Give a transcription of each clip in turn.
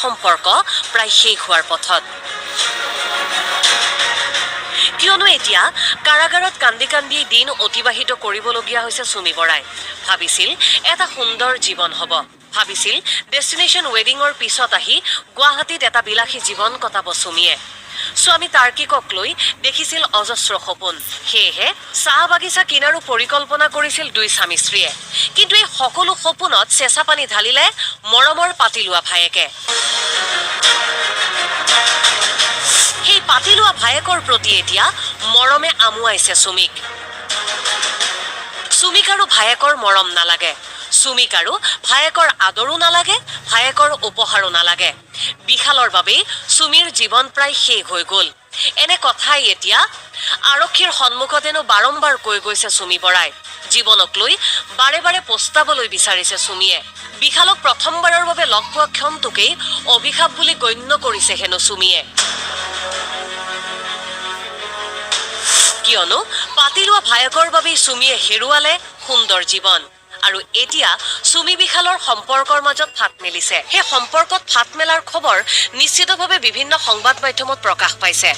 সম্পৰ্ক প্ৰায় শেষ হোৱাৰ পথত। কিয়নো এতিয়া কাৰাগাৰত কান্দি কান্দি দিন অতিবাহিত কৰিবলগীয়া হৈছে চুমি বৰাই। ভাবিছিল এটা সুন্দৰ জীৱন হ'ব, ভাবিছিল ডেষ্টিনেশ্যন ৱেডিঙৰ পিছত আহি গুৱাহাটীত এটা বিলাসী জীৱন কটাব চুমিয়ে। স্বামী তাৰ্কিকক লৈ দেখিছিল অজস্ৰ সপোন। সেয়েহে চাহ বাগিচা কিনাৰো পৰিকল্পনা কৰিছিল দুই স্বামী স্ত্ৰীয়ে। কিন্তু এই সকলো সপোনত চেঁচা পানী ঢালিলে মৰমৰ পাতি লোৱা ভায়েকে। সেই পাতি লোৱা ভায়েকৰ প্ৰতি এতিয়া মৰমে আমুৱাইছে চুমিক। চুমিক আৰু ভায়েকৰ মৰম নালাগে, চুমিক আৰু ভায়েকৰ আদৰো নালাগে, ভায়েকৰ উপহাৰো নালাগে। বিশালৰ বাবেই চুমিৰ জীৱন প্ৰায় শেষ হৈ গ'ল। এনে কথাই এতিয়া আৰক্ষীৰ সন্মুখতেনো বাৰম্বাৰ কৈ গৈছে চুমি বৰাই। জীৱনক লৈ বাৰে বাৰে পস্তাবলৈ বিচাৰিছে চুমিয়ে। বিশালক প্ৰথমবাৰৰ বাবে লগ পোৱা ক্ষণটোকেই অভিশাপ বুলি গণ্য কৰিছে হেনো চুমিয়ে। কিয়নো পাতি লোৱা ভায়েকৰ বাবেই চুমিয়ে হেৰুৱালে সুন্দৰ জীৱন। আৰু এতিয়া চুমি বিশালৰ সম্পৰ্কৰ মাজত ফাট মেলিছে। সেই সম্পৰ্কত ফাট মেলাৰ খবৰ নিশ্চিতভাৱে বিভিন্ন সংবাদ মাধ্যমত প্ৰকাশ পাইছে।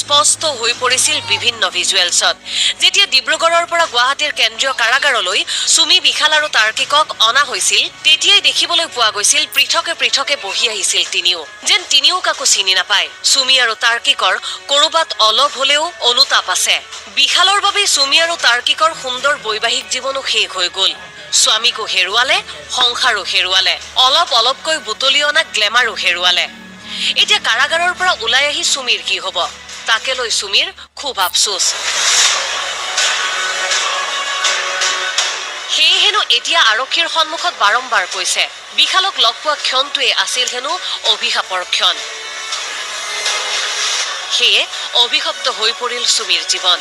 স্পষ্ট হৈ পৰিছিল বিভিন্ন ভিজুৱেলছত। যেতিয়া ডিব্ৰুগড়ৰ পৰা গুৱাহাটীৰ কেন্দ্ৰীয় কাৰাগাৰলৈ চুমি বিশাল আৰু তাৰ্কিকক অনা হৈছিল, তেতিয়াই দেখিবলৈ পোৱা গৈছিল পৃথকে পৃথকে বহি আহিছিল তিনিও। যেন তিনিও কাকো চিনি নাপায়। চুমি আৰু তাৰ্কিকৰ কৰবাত অলপ হলেও অনুতাপ আছে। বিশালৰ বাবে চুমি আৰু তাৰ্কিকৰ সুন্দৰ বৈবাহিক জীৱনো শেষ হৈ গ'ল। স্বামীকো হেৰুৱালে, সংসাৰো হেৰুৱালে, অলপ অলপকৈ বুটলি অনা গ্লেমাৰো হেৰুৱালে। এতিয়া কাৰাগাৰৰ পৰা ওলাই আহি চুমিৰ কি হ'ব, তাকে লৈ চুমিৰ খুব আফচোচ। সেয়ে হেনো এতিয়া আৰক্ষীৰ সন্মুখত বাৰম্বাৰ কৈছে, বিশালক লগ পোৱা ক্ষণটোৱে আছিল হেনো অভিশাপৰ ক্ষণ। সেয়ে অভিশপ্ত হৈ পৰিল চুমিৰ জীৱন।